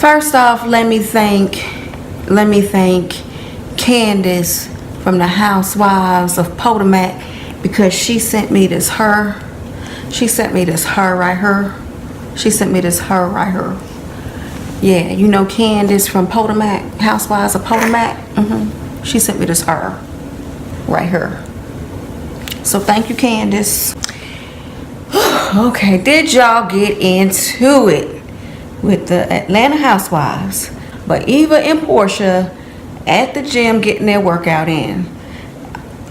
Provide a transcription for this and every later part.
First off, let me thank Candace from the Housewives of Potomac, because she sent me this her. She sent me this her right here. She sent me this her right here. Yeah, you know Candace from Potomac, Housewives of Potomac? She sent me this her right here. So thank you, Candace. Okay, did y'all get into it with the Atlanta Housewives? But Eva and Porsha at the gym getting their workout in.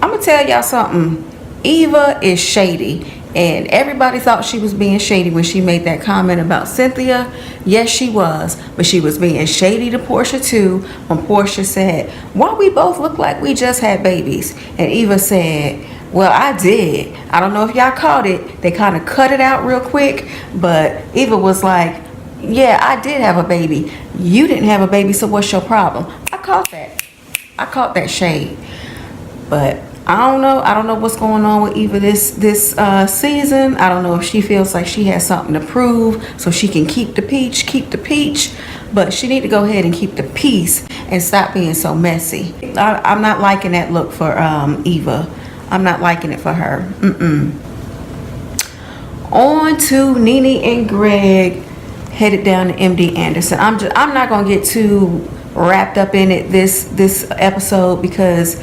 I'm gonna tell y'all something. Eva is shady, and everybody thought she was being shady when she made that comment about Cynthia. Yes, she was, but she was being shady to Porsha too, when Porsha said, "Why we both look like we just had babies?" And Eva said, "Well, I did." I don't know if y'all caught it. They kind of cut it out real quick, but Eva was like, "Yeah, I did have a baby. You didn't have a baby, so what's your problem?" I caught that. I caught that shade. But I don't know. I don't know what's going on with Eva this season. I don't know if she feels like she has something to prove, so she can keep the peach. But she need to go ahead and keep the peace and stop being so messy. I'm not liking that look for Eva. I'm not liking it for her. On to NeNe and Greg headed down to MD Anderson. I'm not gonna get too wrapped up in it this episode, because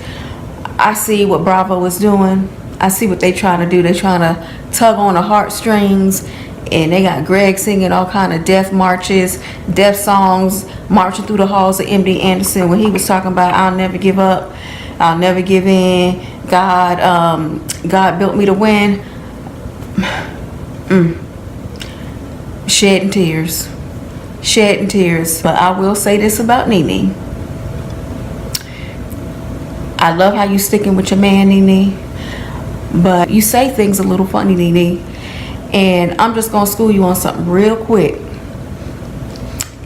I see what Bravo is doing. I see what they trying to do. They trying to tug on the heartstrings, and they got Greg singing all kind of death marches, death songs, marching through the halls of MD Anderson when he was talking about "I'll never give up, I'll never give in. God built me to win." Shedding tears. But I will say this about NeNe. I love how you sticking with your man, NeNe, but you say things a little funny, NeNe, and I'm just gonna school you on something real quick.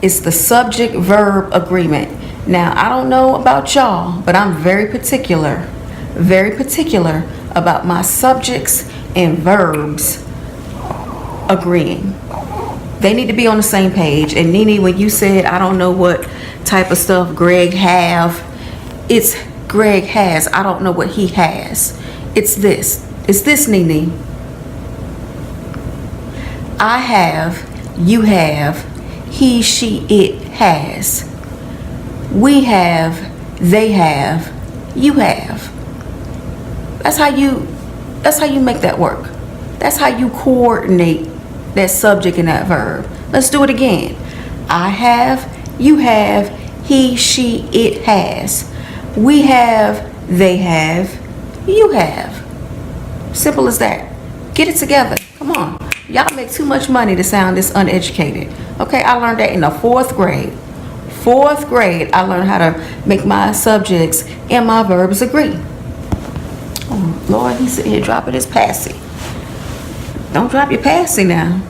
It's the subject verb agreement. Now, I don't know about y'all, but I'm very particular about my subjects and verbs agreeing. They need to be on the same page. And NeNe, when you said, I don't know what type of stuff Greg have, it's Greg has. I don't know what he has. It's this, NeNe. I have, you have, he, she, it has. We have, they have, you have. That's how you make that work. That's how you coordinate that subject and that verb. Let's do it again. I have, you have, he, she, it has. We have, they have, you have. Simple as that. Get it together. Come on. Y'all make too much money to sound this uneducated. Okay, I learned that in the 4th grade. 4th grade, I learned how to make my subjects and my verbs agree. Oh, Lord, he's sitting here dropping his passy. Don't drop your passy now.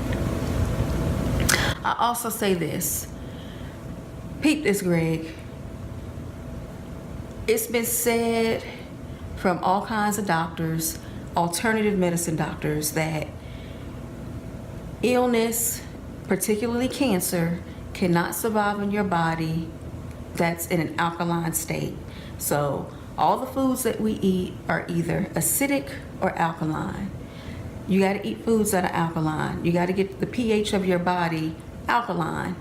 I also say this. Peep this, Greg. It's been said from all kinds of doctors, alternative medicine doctors, that illness, particularly cancer, cannot survive in your body that's in an alkaline state. So all the foods that we eat are either acidic or alkaline. You got to eat foods that are alkaline. You got to get the pH of your body alkaline.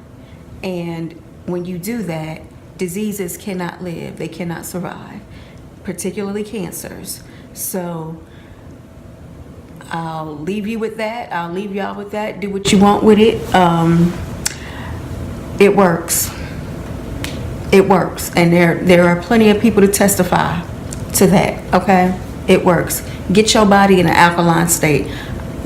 And when you do that, diseases cannot live. They cannot survive, particularly cancers. So I'll leave you with that. I'll leave y'all with that. Do what you want with it. It works. It works. And there are plenty of people to testify to that, okay? It works. Get your body in an alkaline state.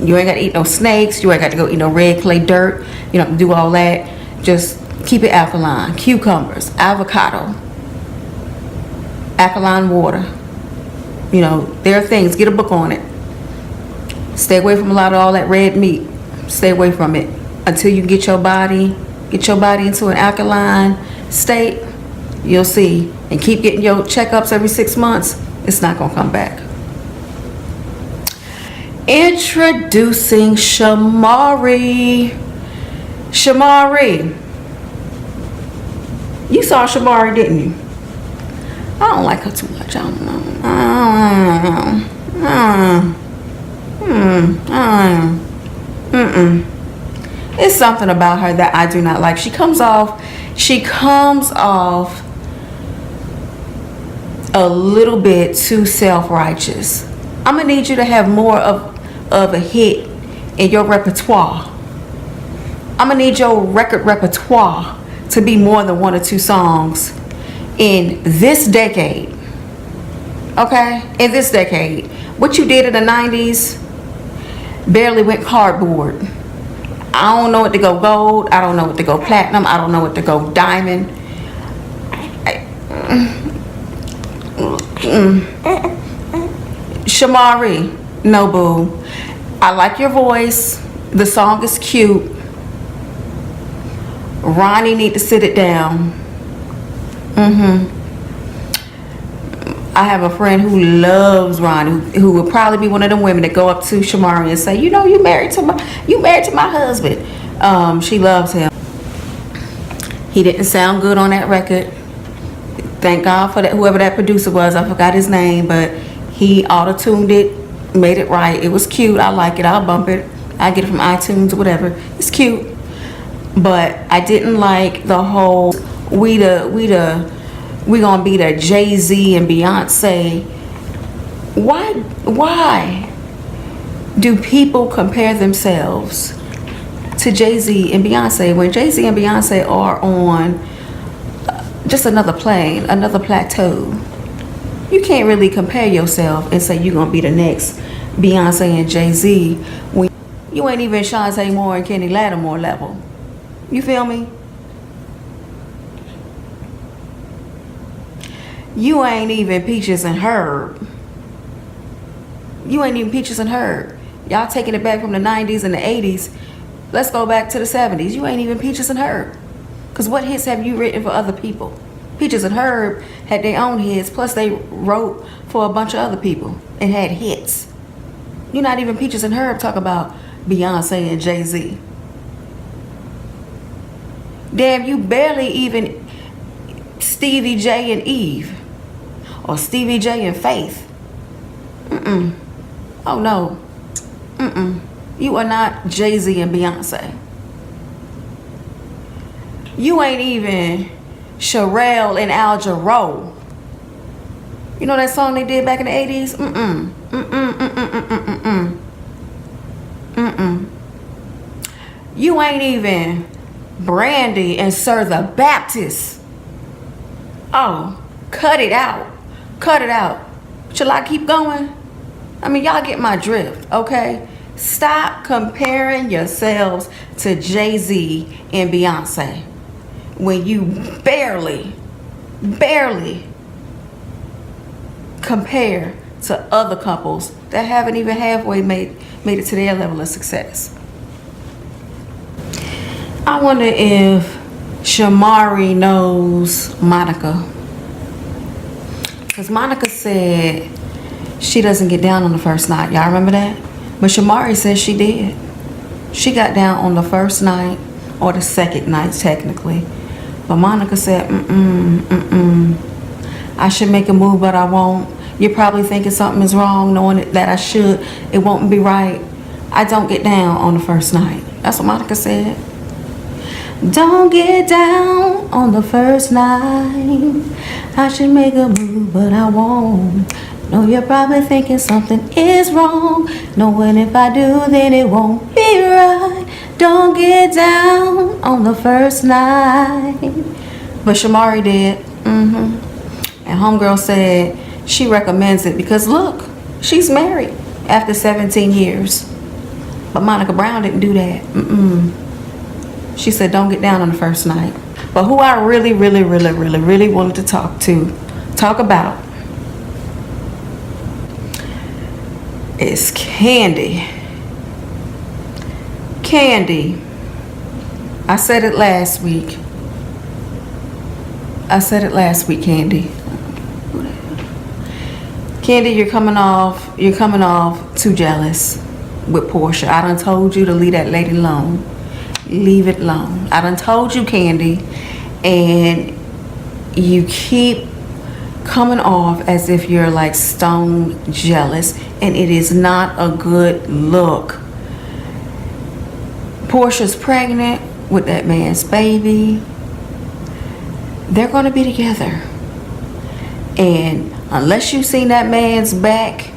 You ain't got to eat no snakes. You ain't got to go eat no red clay dirt. You don't have to do all that. Just keep it alkaline. Cucumbers, avocado, alkaline water. You know, there are things. Get a book on it. Stay away from a lot of all that red meat. Stay away from it until you get your body into an alkaline state. You'll see. And keep getting your checkups every 6 months. It's not going to come back. Introducing Shamari. Shamari. You saw Shamari, didn't you? I don't like her too much. I don't know. It's something about her that I do not like. She comes off a little bit too self-righteous. I'm gonna need you to have more of a hit in your repertoire. I'm gonna need your record repertoire to be more than 1 or 2 songs in this decade. Okay? In this decade. What you did in the 90s barely went cardboard. I don't know what to go gold. I don't know what to go platinum. I don't know what to go diamond. Shamari, no boo. I like your voice. The song is cute. Ronnie need to sit it down. I have a friend who loves Ronnie, who would probably be one of them women that go up to Shamari and say, you know, you married to my husband. She loves him. He didn't sound good on that record. Thank God for that, whoever that producer was. I forgot his name, but he auto-tuned it, made it right. It was cute. I like it. I'll bump it. I get it from iTunes or whatever. It's cute. But I didn't like the whole we gonna be the Jay-Z and Beyonce. Why do people compare themselves to Jay-Z and Beyonce when Jay-Z and Beyonce are on just another plane, another plateau? You can't really compare yourself and say you're gonna be the next Beyonce and Jay-Z when you ain't even Shantae Moore and Kenny Lattimore level. You feel me? You ain't even Peaches and Herb. You ain't even Peaches and Herb. Y'all taking it back from the 90s and the 80s. Let's go back to the 70s. You ain't even Peaches and Herb. Because what hits have you written for other people? Peaches and Herb had their own hits, plus they wrote for a bunch of other people and had hits. You're not even Peaches and Herb talk about Beyonce and Jay-Z. Damn, you barely even Stevie J and Eve. Or Stevie J and Faith. Oh no. You are not Jay-Z and Beyonce. You ain't even Sherelle and Al Jarreau. You know that song they did back in the 80s? You ain't even Brandy and Sir the Baptist. Oh, cut it out. Cut it out. Shall I keep going? I mean, y'all get my drift, okay? Stop comparing yourselves to Jay-Z and Beyonce when you barely compare to other couples that haven't even halfway made it to their level of success. I wonder if Shamari knows Monica. Because Monica said she doesn't get down on the first night. Y'all remember that? But Shamari says she did. She got down on the first night, or the second night technically. But Monica said, I should make a move, but I won't. You're probably thinking something is wrong, knowing that I should. It won't be right. I don't get down on the first night. That's what Monica said. Don't get down on the first night. I should make a move, but I won't. No, you're probably thinking something is wrong, knowing if I do, then it won't be right. Don't get down on the first night. But Shamari did. And homegirl said she recommends it because look, she's married after 17 years. But Monica Brown didn't do that. She said don't get down on the first night. But who I really wanted to talk about is Kandi. Kandi. I said it last week, Kandi. Kandi, you're coming off too jealous with Porsha. I done told you to leave that lady alone. Leave it alone. I done told you, Kandi, and you keep coming off as if you're like stone jealous, and it is not a good look. Porsha's pregnant with that man's baby. They're going to be together. And unless you've seen that man's back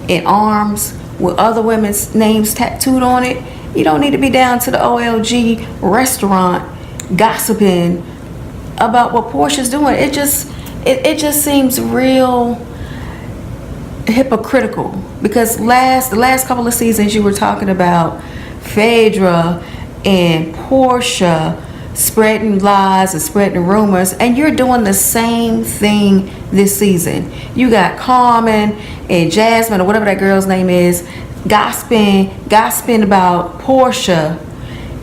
and arms with other women's names tattooed on it, you don't need to be down to the OLG restaurant gossiping about what Porsha's doing. It just seems real hypocritical, because the last couple of seasons you were talking about Phaedra and Porsha spreading lies and spreading rumors, and you're doing the same thing this season. You got Carmen and Jasmine, or whatever that girl's name is, gossiping about Porsha,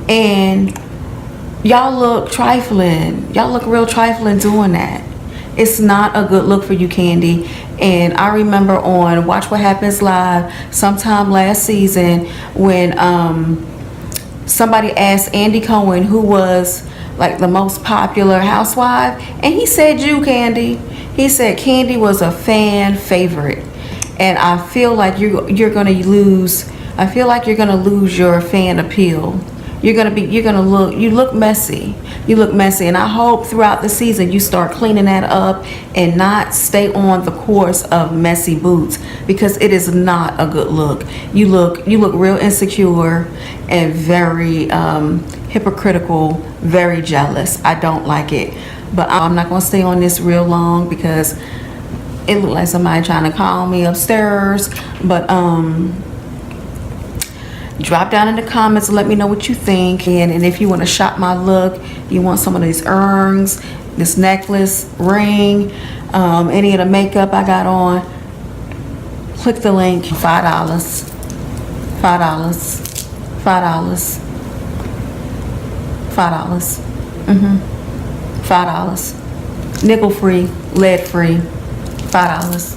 and y'all look trifling. Y'all look real trifling doing that. It's not a good look for you, Kandi. And I remember on Watch What Happens Live sometime last season when somebody asked Andy Cohen who was like the most popular housewife, and he said you, Kandi. He said Kandi was a fan favorite, and I feel like you're gonna lose. I feel like you're gonna lose your fan appeal. You look messy. You look messy, and I hope throughout the season you start cleaning that up and not stay on the course of messy boots, because it is not a good look. You look real insecure and very hypocritical, very jealous. I don't like it, but I'm not gonna stay on this real long because it looked like somebody trying to call me upstairs. But drop down in the comments and let me know what you think, and if you want to shop my look, you want some of these earrings, this necklace, ring, any of the makeup I got on, click the link. $5 $5 nickel free, lead free. $5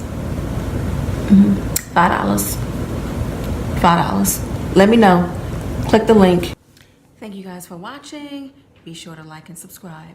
$5. Let me know. Click the link. Thank you guys for watching. Be sure to like and subscribe.